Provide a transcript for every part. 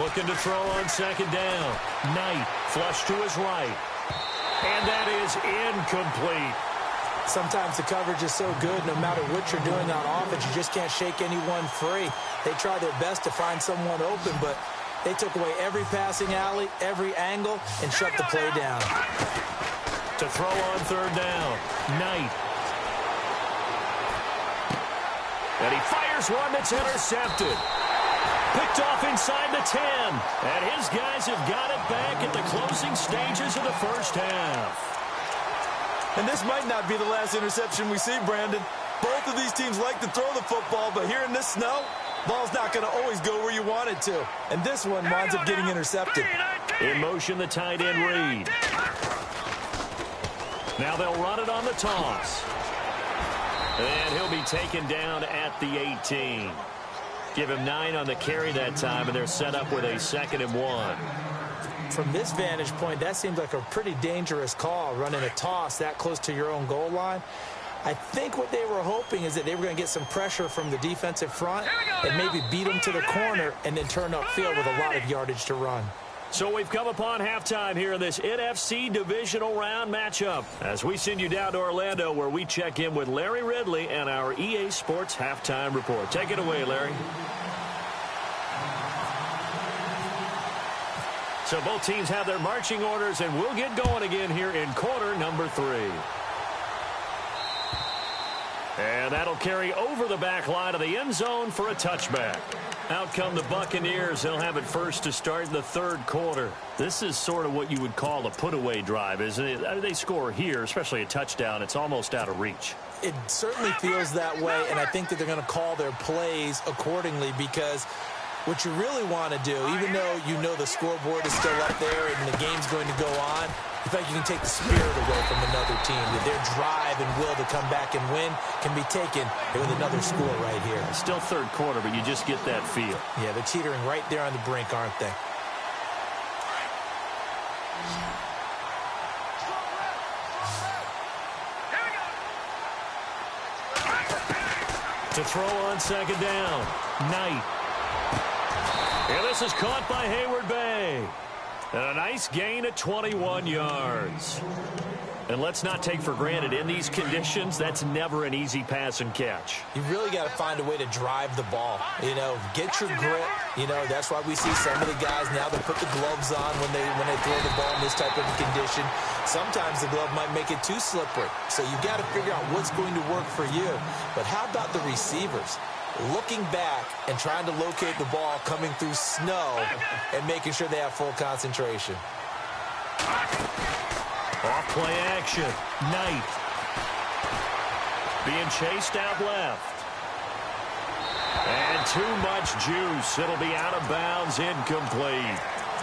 Looking to throw on second down. Knight flush to his right. And that is incomplete. Sometimes the coverage is so good, no matter what you're doing on offense, you just can't shake anyone free. They try their best to find someone open, but they took away every passing alley, every angle, and shut the play down. To throw on third down, Knight. And he fires one that's intercepted. Picked off inside the 10. And his guys have got it back at the closing stages of the first half. And this might not be the last interception we see, Brandon. Both of these teams like to throw the football, but here in this snow, ball's not going to always go where you want it to. And this one winds up getting intercepted. In motion, the tight end Reed. Now they'll run it on the toss. And he'll be taken down at the 18. Give him 9 on the carry that time, and they're set up with a 2nd and 1. From this vantage point, that seems like a pretty dangerous call, running a toss that close to your own goal line. I think what they were hoping is that they were going to get some pressure from the defensive front and maybe beat them to the corner and then turn upfield with a lot of yardage to run. So we've come upon halftime here in this NFC divisional round matchup as we send you down to Orlando where we check in with Larry Ridley and our EA Sports halftime report. Take it away, Larry. So both teams have their marching orders, and we'll get going again here in quarter number 3. And that'll carry over the back line of the end zone for a touchback. Out come the Buccaneers. They'll have it first to start in the third quarter. This is sort of what you would call a put-away drive, isn't it? I mean, they score here, especially a touchdown. It's almost out of reach. It certainly feels that way, and I think that they're going to call their plays accordingly because what you really want to do, even though you know the scoreboard is still up there and the game's going to go on, you feel like you can take the spirit away from another team, that their drive and will to come back and win can be taken with another score right here. It's still third quarter, but you just get that feel. Yeah, they're teetering right there on the brink, aren't they? To throw on second down, Knight. And this is caught by Hayward Bay. And a nice gain at 21 yards. And let's not take for granted, in these conditions, that's never an easy pass and catch. You really got to find a way to drive the ball. You know, get your grip. You know, that's why we see some of the guys now that put the gloves on when they throw the ball in this type of a condition. Sometimes the glove might make it too slippery. So you got to figure out what's going to work for you. But how about the receivers? Looking back and trying to locate the ball coming through snow and making sure they have full concentration. Off play action. Knight. Being chased out left. And too much juice. It'll be out of bounds, incomplete.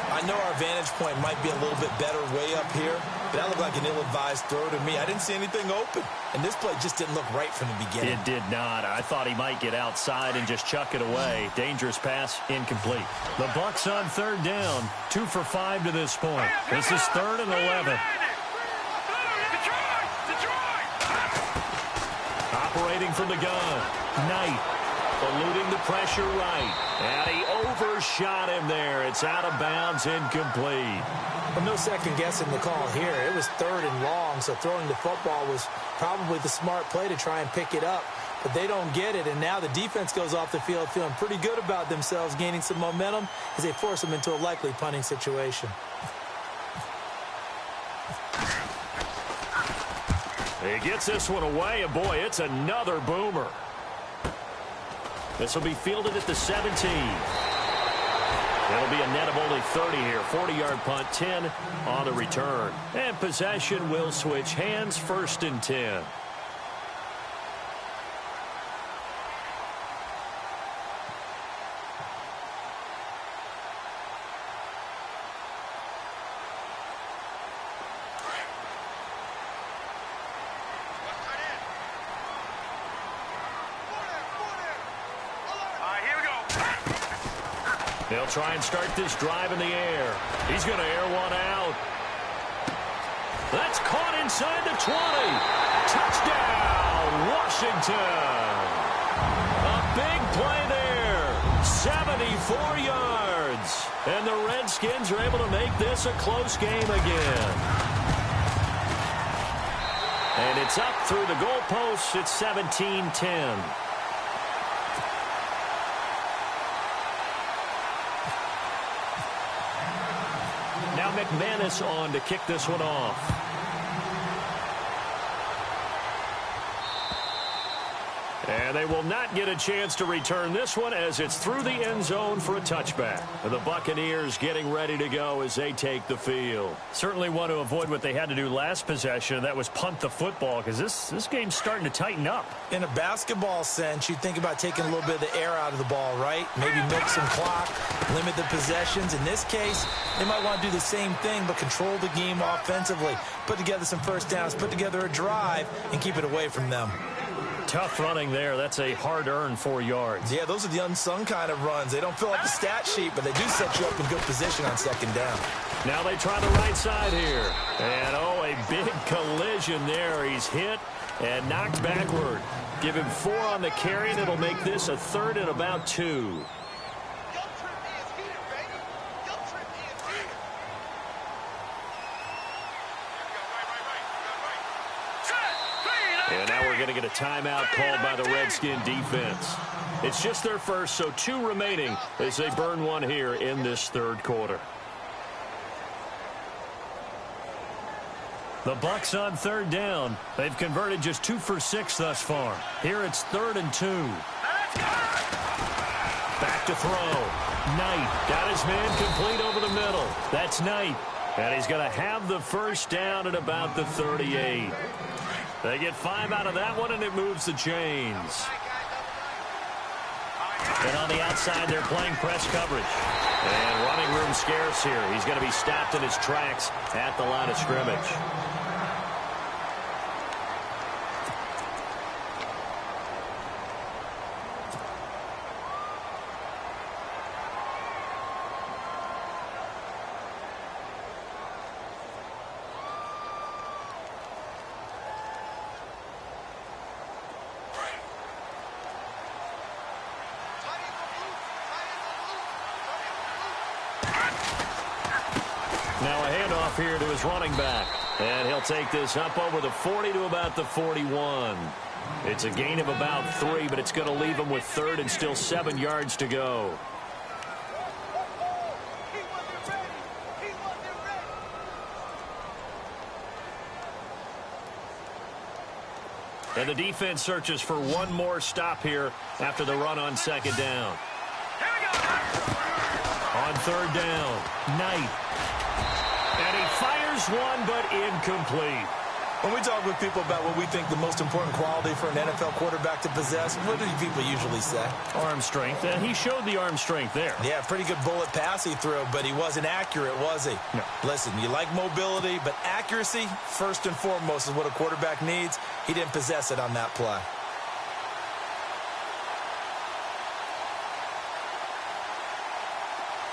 I know our vantage point might be a little bit better way up here, but that looked like an ill-advised throw to me. I didn't see anything open, and this play just didn't look right from the beginning. It did not. I thought he might get outside and just chuck it away. Dangerous pass, incomplete. The Bucs on third down, 2 for 5 to this point. This is 3rd and 11. Operating from the gun, Knight. Eluding the pressure right. And he overshot him there. It's out of bounds, incomplete. Well, no second guessing the call here. It was 3rd and long, so throwing the football was probably the smart play to try and pick it up. But they don't get it, and now the defense goes off the field feeling pretty good about themselves, gaining some momentum as they force them into a likely punting situation. He gets this one away, and boy, it's another boomer. This will be fielded at the 17. It'll be a net of only 30 here. 40-yard punt, 10 on the return. And possession will switch hands, 1st and 10. They'll try and start this drive in the air. He's going to air one out. That's caught inside the 20. Touchdown, Washington. A big play there. 74 yards. And the Redskins are able to make this a close game again. And it's up through the goalposts. It's 17-10. Now McManus on to kick this one off. And they will not get a chance to return this one as it's through the end zone for a touchback. And the Buccaneers getting ready to go as they take the field. Certainly want to avoid what they had to do last possession. That was punt the football because this game's starting to tighten up. In a basketball sense, you think about taking a little bit of the air out of the ball, right? Maybe milk some clock, limit the possessions. In this case, they might want to do the same thing but control the game offensively. Put together some first downs, put together a drive, and keep it away from them. Tough running there. That's a hard-earned 4 yards. Yeah, those are the unsung kind of runs. They don't fill up the stat sheet, but they do set you up in good position on second down. Now they try the right side here. And, oh, a big collision there. He's hit and knocked backward. Give him 4 on the carry, and it'll make this a 3rd and about 2. And now we're going to get a timeout called by the Redskin defense. It's just their first, so 2 remaining as they burn one here in this 3rd quarter. The Bucs on 3rd down. They've converted just 2 for 6 thus far. Here it's 3rd and 2. Back to throw. Knight got his man complete over the middle. That's Knight. And he's going to have the first down at about the 38. They get 5 out of that one, and it moves the chains. And on the outside, they're playing press coverage. And running room scarce here. He's going to be stopped in his tracks at the line of scrimmage. Now a handoff here to his running back. And he'll take this up over the 40 to about the 41. It's a gain of about 3, but it's going to leave him with 3rd and still 7 yards to go. And the defense searches for one more stop here after the run on 2nd down. On 3rd down, Knight. And he fires one, but incomplete. When we talk with people about what we think the most important quality for an NFL quarterback to possess, what do people usually say? Arm strength, and he showed the arm strength there. Yeah, pretty good bullet pass he threw, but he wasn't accurate, was he? No. Listen, you like mobility, but accuracy, first and foremost, is what a quarterback needs. He didn't possess it on that play.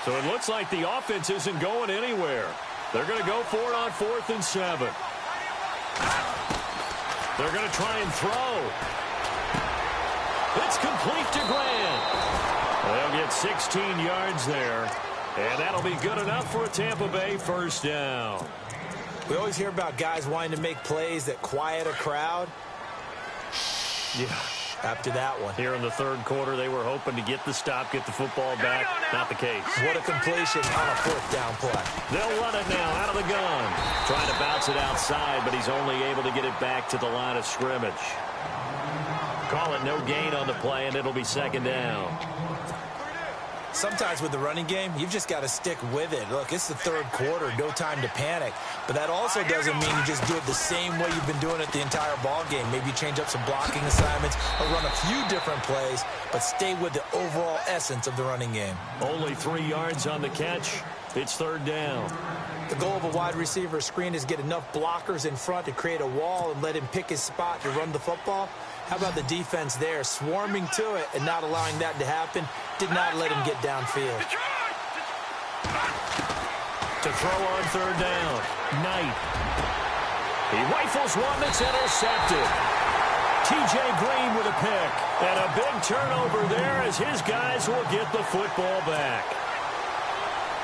So it looks like the offense isn't going anywhere. They're going to go for it on 4th and 7. They're going to try and throw. It's complete to Grant. They'll get 16 yards there. And that'll be good enough for a Tampa Bay first down. We always hear about guys wanting to make plays that quiet a crowd. Yeah. After that one. Here in the 3rd quarter, they were hoping to get the stop, get the football back. Not the case. What a completion on a 4th down play. They'll run it now out of the gun. Trying to bounce it outside, but he's only able to get it back to the line of scrimmage. Call it no gain on the play, and it'll be 2nd down. Sometimes with the running game, you've just got to stick with it. Look, it's the 3rd quarter, no time to panic. But that also doesn't mean you just do it the same way you've been doing it the entire ball game. Maybe you change up some blocking assignments or run a few different plays, but stay with the overall essence of the running game. Only 3 yards on the catch. It's 3rd down. The goal of a wide receiver screen is get enough blockers in front to create a wall and let him pick his spot to run the football. How about the defense there, swarming to it and not allowing that to happen? Did not let him get downfield. To throw on 3rd down, Knight. He rifles one that's intercepted. T.J. Green with a pick. And a big turnover there as his guys will get the football back.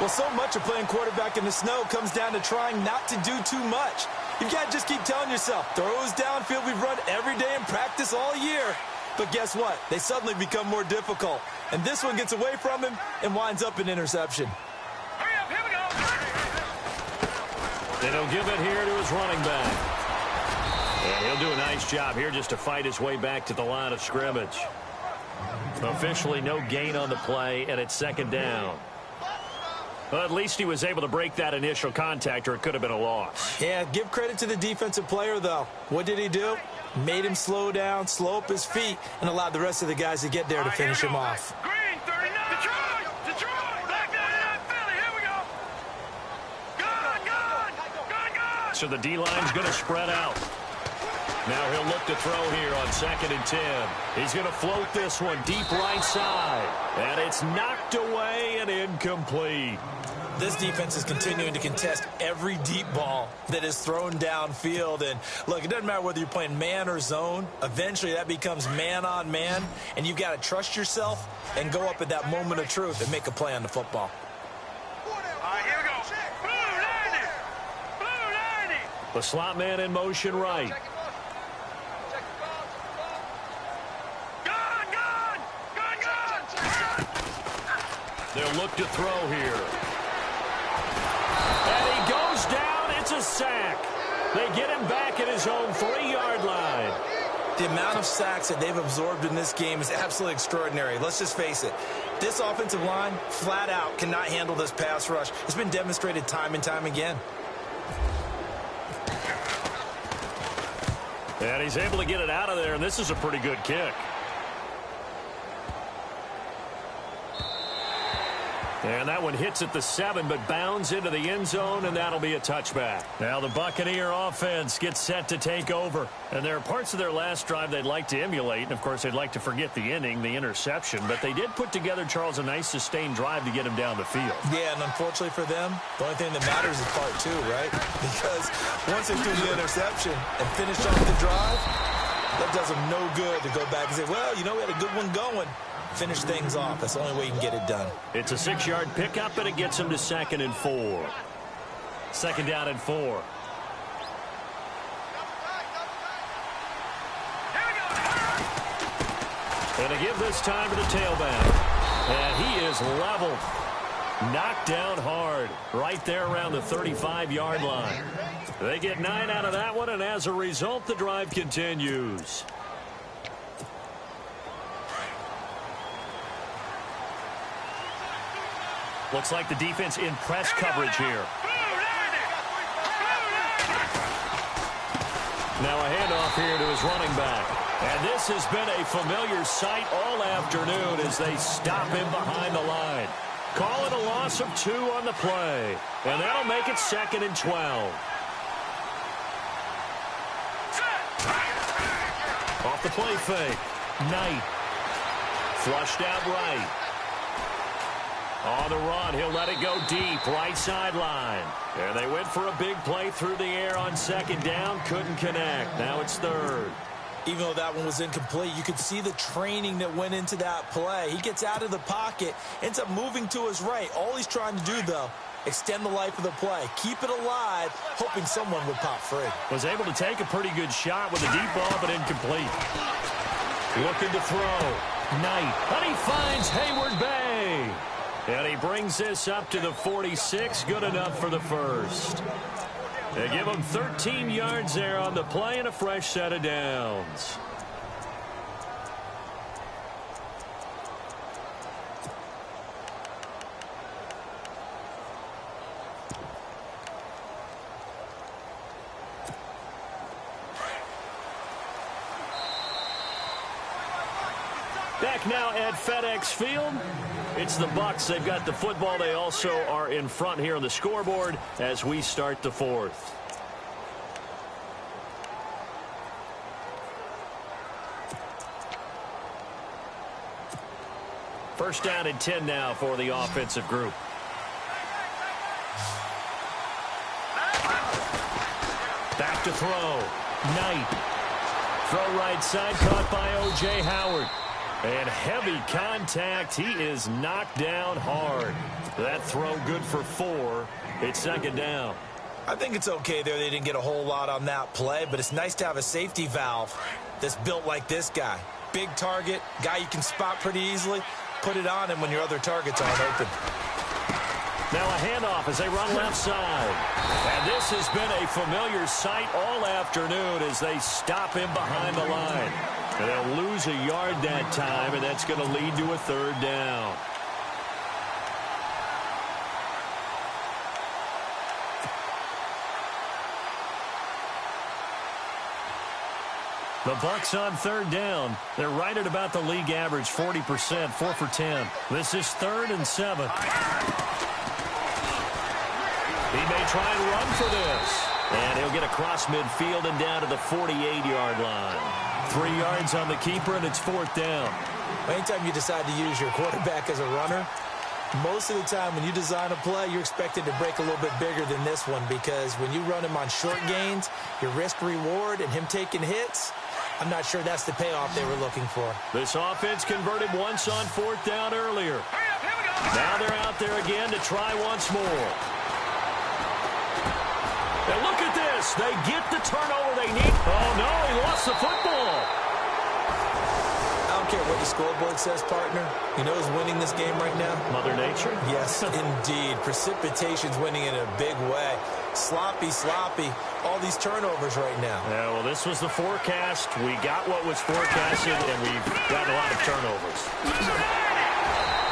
Well, so much of playing quarterback in the snow comes down to trying not to do too much. You've got to just keep telling yourself, throws downfield we've run every day in practice all year. But guess what? They suddenly become more difficult. And this one gets away from him and winds up an interception. Hurry up, here we go. And he'll give it here to his running back. And he'll do a nice job here just to fight his way back to the line of scrimmage. Officially no gain on the play, and it's second down. Well, at least he was able to break that initial contact, or it could have been a loss. Yeah, give credit to the defensive player, though. What did he do? Made him slow down, slow up his feet, and allowed the rest of the guys to get there to finish him off. Green, 39. Detroit. Back 99, Philly. Here we go. Gone. So the D-line's going to spread out. Now he'll look to throw here on 2nd and 10. He's going to float this one deep right side. And it's knocked away and incomplete. This defense is continuing to contest every deep ball that is thrown downfield. And, look, it doesn't matter whether you're playing man or zone. Eventually that becomes man on man. And you've got to trust yourself and go up at that moment of truth and make a play on the football. All right, here we go. Blue 90. The slot man in motion right. They'll look to throw here. And he goes down. It's a sack. They get him back at his own 3-yard line. The amount of sacks that they've absorbed in this game is absolutely extraordinary. Let's just face it. This offensive line, flat out, cannot handle this pass rush. It's been demonstrated time and time again. And he's able to get it out of there, and this is a pretty good kick. And that one hits at the 7, but bounds into the end zone, and that'll be a touchback. Now the Buccaneer offense gets set to take over. And there are parts of their last drive they'd like to emulate. And, of course, they'd like to forget the inning, the interception. But they did put together, Charles, a nice sustained drive to get him down the field. Yeah, and unfortunately for them, the only thing that matters is part 2, right? Because once they threw the interception and finished off the drive, that does them no good to go back and say, well, you know, we had a good one going. Finish things off. That's the only way you can get it done. It's a 6-yard pickup, and it gets him to 2nd and 4. 2nd down and 4. And to give this time to the tailback. And he is leveled. Knocked down hard. Right there around the 35-yard line. They get 9 out of that one, and as a result, the drive continues. Looks like the defense in press coverage here. Now a handoff here to his running back. And this has been a familiar sight all afternoon as they stop him behind the line. Call it a loss of 2 on the play. And that'll make it 2nd and 12. Off the play fake. Knight. Flushed out right. On the run, he'll let it go deep, right sideline. And they went for a big play through the air on 2nd down, couldn't connect. Now it's 3rd. Even though that one was incomplete, you could see the training that went into that play. He gets out of the pocket, ends up moving to his right. All he's trying to do, though, extend the life of the play. Keep it alive, hoping someone would pop free. Was able to take a pretty good shot with a deep ball, but incomplete. Looking to throw. Knight. And he finds Hayward Bay. And he brings this up to the 46. Good enough for the first. They give him 13 yards there on the play and a fresh set of downs. Back now at FedEx Field. It's the Bucs. They've got the football. They also are in front here on the scoreboard as we start the 4th. First down and 10 now for the offensive group. Back to throw. Knight. Throw right side, caught by O.J. Howard. And heavy contact. He is knocked down hard. That throw good for 4. It's second down. I think it's okay there. They didn't get a whole lot on that play, but it's nice to have a safety valve that's built like this guy. Big target, guy you can spot pretty easily. Put it on him when your other targets aren't open. Now a handoff as they run left side. And this has been a familiar sight all afternoon as they stop him behind the line. And they'll lose a yard that time, and that's going to lead to a third down. The Bucs on third down. They're right at about the league average, 40%, 4 for 10. This is 3rd and 7. He may try and run for this. And he'll get across midfield and down to the 48-yard line. 3 yards on the keeper, and it's 4th down. Anytime you decide to use your quarterback as a runner, most of the time when you design a play, you're expected to break a little bit bigger than this one, because when you run him on short gains, your risk-reward and him taking hits, I'm not sure that's the payoff they were looking for. This offense converted once on 4th down earlier. Now they're out there again to try once more. And look at this. They get the turnover they need. Oh, no, he lost the football. I don't care what the scoreboard says, partner. You know who's winning this game right now? Mother Nature? Yes, indeed. Precipitation's winning in a big way. Sloppy, all these turnovers right now. Yeah, well, this was the forecast. We got what was forecasted, and we've got a lot of turnovers.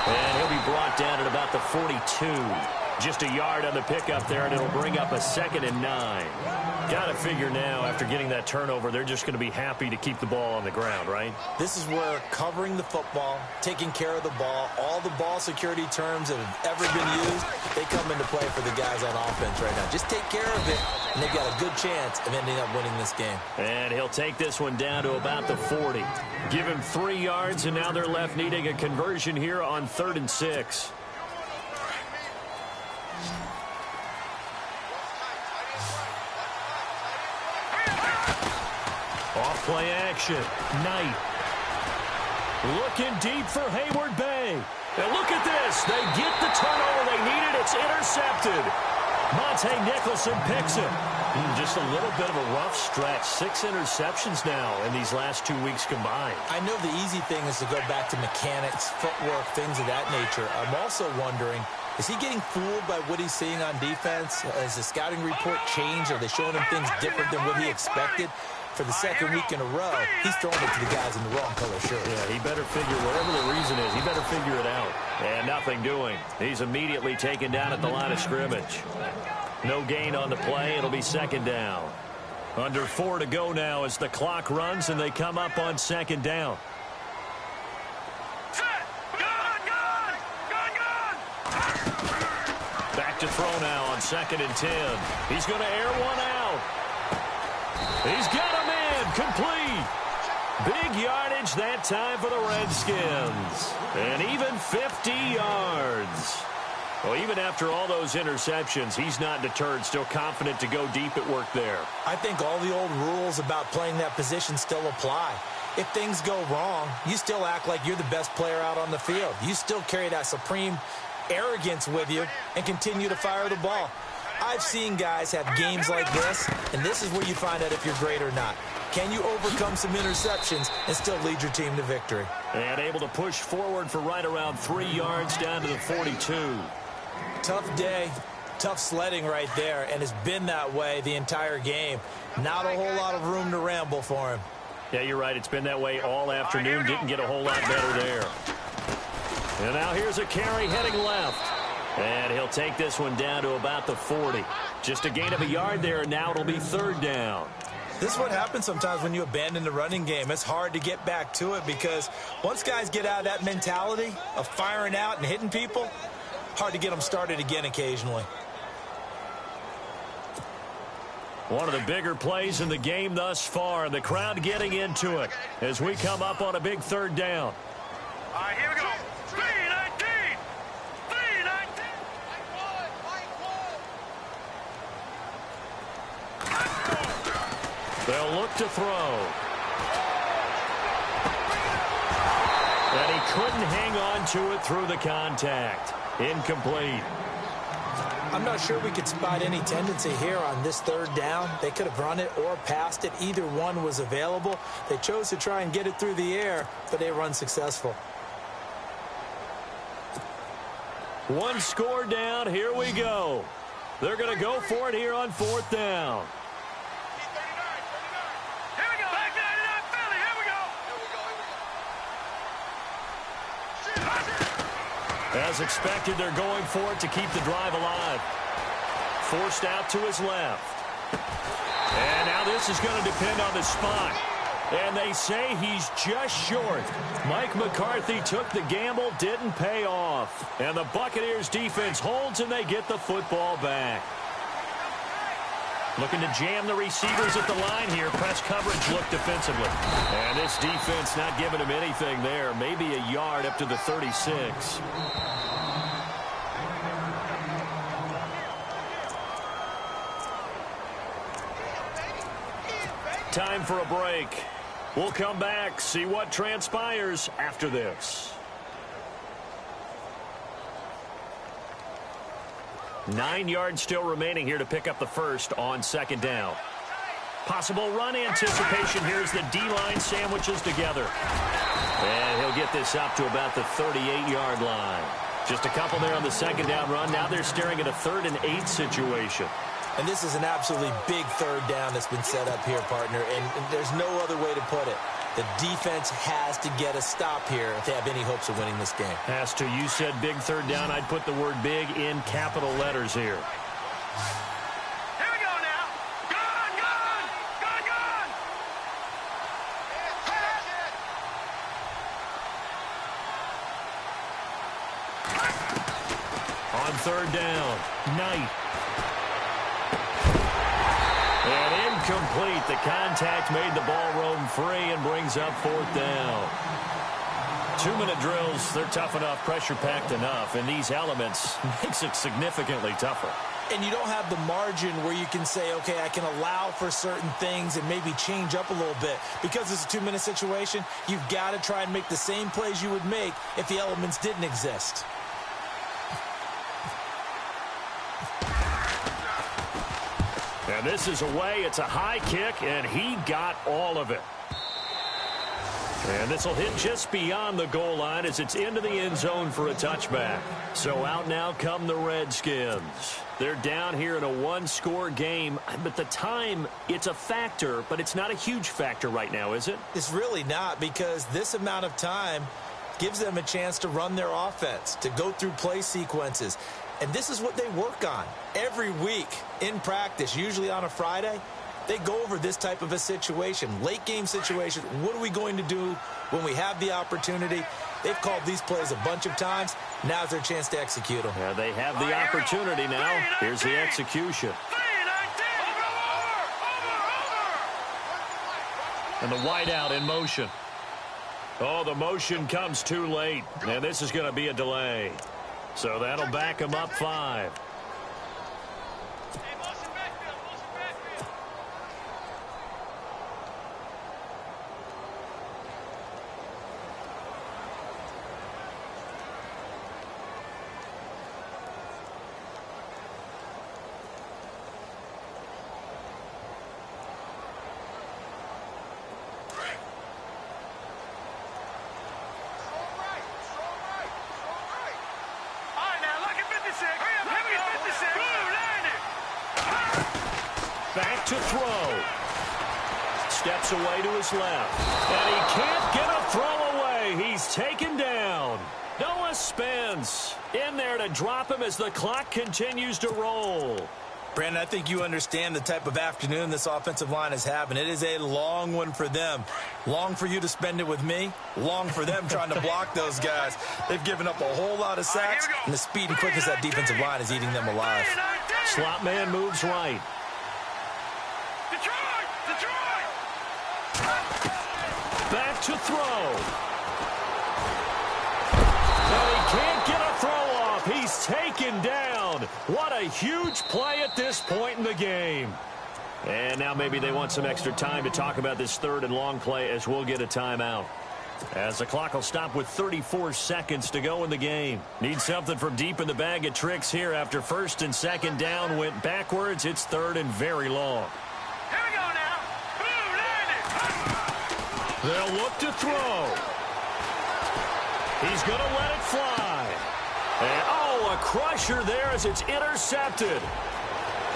And he'll be brought down at about the 42. Just a yard on the pickup there, and it'll bring up a 2nd and 9. Got to figure now, after getting that turnover, they're just going to be happy to keep the ball on the ground, right? This is where covering the football, taking care of the ball, all the ball security terms that have ever been used, they come into play for the guys on offense right now. Just take care of it, and they've got a good chance of ending up winning this game. And he'll take this one down to about the 40. Give him 3 yards, and now they're left needing a conversion here on 3rd and 6. Off-play action. Knight. Looking deep for Hayward Bay. And look at this. They get the turnover they needed. It's intercepted. Monte Nicholson picks it. Just a little bit of a rough stretch. 6 interceptions now in these last 2 weeks combined. I know the easy thing is to go back to mechanics, footwork, things of that nature. I'm also wondering, is he getting fooled by what he's seeing on defense? Has the scouting report changed? Are they showing him things different than what he expected? For the 2nd week in a row, he's throwing it to the guys in the wrong color shirt. Yeah, he better figure, whatever the reason is, he better figure it out. And nothing doing. He's immediately taken down at the line of scrimmage. No gain on the play. It'll be 2nd down. Under 4 to go now as the clock runs and they come up on 2nd down. Back to throw now on 2nd and 10. He's going to air one out. He's got a man complete. Big yardage that time for the Redskins. And even 50 yards. Well, even after all those interceptions, he's not deterred, still confident to go deep at work there. I think all the old rules about playing that position still apply. If things go wrong, you still act like you're the best player out on the field. You still carry that supreme arrogance with you and continue to fire the ball. I've seen guys have games like this, and this is where you find out if you're great or not. Can you overcome some interceptions and still lead your team to victory? And able to push forward for right around 3 yards down to the 42. Tough day, tough sledding right there, and it's been that way the entire game. Not a whole lot of room to ramble for him. Yeah, you're right. It's been that way all afternoon. Didn't get a whole lot better there. And now here's a carry heading left. And he'll take this one down to about the 40. Just a gain of a yard there, and now it'll be 3rd down. This is what happens sometimes when you abandon the running game. It's hard to get back to it because once guys get out of that mentality of firing out and hitting people, hard to get them started again occasionally. One of the bigger plays in the game thus far, and the crowd getting into it as we come up on a big 3rd down. All right, here we go. 3-19. 3-19. They'll look to throw. couldn't hang on to it through the contact. Incomplete. I'm not sure we could spot any tendency here on this third down. They could have run it or passed it. Either one was available. They chose to try and get it through the air, but they were unsuccessful. One score down. Here we go. They're going to go for it here on fourth down. Here we go. Back 99 Philly. Here we go. As expected, they're going for it to keep the drive alive. Forced out to his left. And now this is going to depend on the spot. And they say he's just short. Mike McCarthy took the gamble, didn't pay off. And the Buccaneers defense holds and they get the football back. Looking to jam the receivers at the line here. Press coverage look defensively. And this defense not giving him anything there. Maybe a yard up to the 36. Time for a break. We'll come back, see what transpires after this. 9 yards still remaining here to pick up the first on second down. Possible run anticipation here as the D-line sandwiches together. And he'll get this up to about the 38-yard line. Just a couple there on the second down run. Now they're staring at a 3rd and 8 situation. And this is an absolutely big third down that's been set up here, partner, and there's no other way to put it. The defense has to get a stop here if they have any hopes of winning this game. Has to. You said big third down. I'd put the word big in capital letters here. Here we go now. Gone, gone, gone, gone. On third down, Knight. And incomplete. The contact made the ball roam free and brings up fourth down. 2-minute drills, they're tough enough, pressure-packed enough, and these elements makes it significantly tougher. And you don't have the margin where you can say, okay, I can allow for certain things and maybe change up a little bit. Because it's a 2-minute situation, you've got to try and make the same plays you would make if the elements didn't exist. And this is away. It's a high kick, and he got all of it. And this will hit just beyond the goal line as it's into the end zone for a touchback. So out now come the Redskins. They're down here in a one-score game, but the time, it's a factor, but it's not a huge factor right now, is it? It's really not, because this amount of time gives them a chance to run their offense, to go through play sequences. And this is what they work on every week in practice, usually on a Friday. They go over this type of a situation, late game situation. What are we going to do when we have the opportunity? They've called these plays a bunch of times. Now's their chance to execute them. Yeah, they have the opportunity now. Here's the execution. And the wideout in motion. Oh, the motion comes too late. And this is going to be a delay. So that'll back him up 5. Back to throw. Steps away to his left. And he can't get a throw away. He's taken down. Noah Spence in there to drop him as the clock continues to roll. Brandon, I think you understand the type of afternoon this offensive line is having. It is a long one for them. Long for you to spend it with me. Long for them trying to block those guys. They've given up a whole lot of sacks, and the speed and quickness of that defensive line is eating them alive. Slot man moves right. Back to throw. And he can't get a throw off. He's taken down. What a huge play at this point in the game. And now maybe they want some extra time to talk about this third and long play as we'll get a timeout. As the clock will stop with 34 seconds to go in the game. Need something from deep in the bag of tricks here after first and second down went backwards. It's third and very long. Here we go now. Boom, They'll look to throw. He's going to let it fly. And, a crusher there as it's intercepted.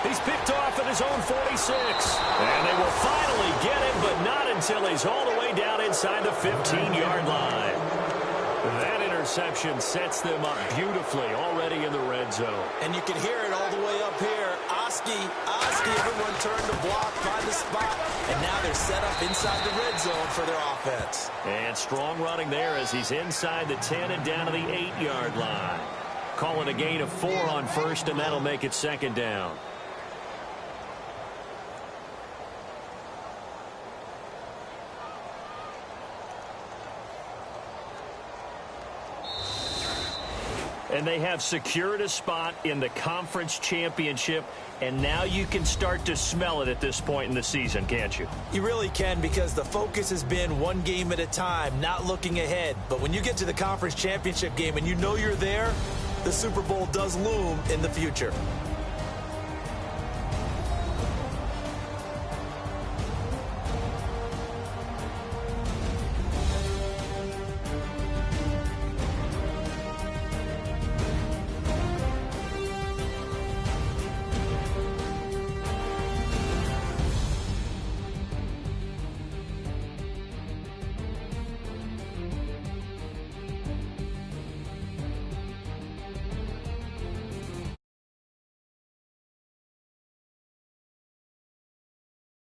He's picked off at his own 46. And they will finally get him, but not until he's all the way down inside the 15-yard line. That interception sets them up beautifully already in the red zone. And you can hear it all the way up here. Oski, everyone turned to block, find the spot, and now they're set up inside the red zone for their offense. And strong running there as he's inside the 10 and down to the 8-yard line. Calling a gain of 4 on first, and that'll make it second down. And they have secured a spot in the conference championship, and now you can start to smell it at this point in the season, can't you? You really can, because the focus has been one game at a time, not looking ahead. But when you get to the conference championship game and you know you're there, the Super Bowl does loom in the future.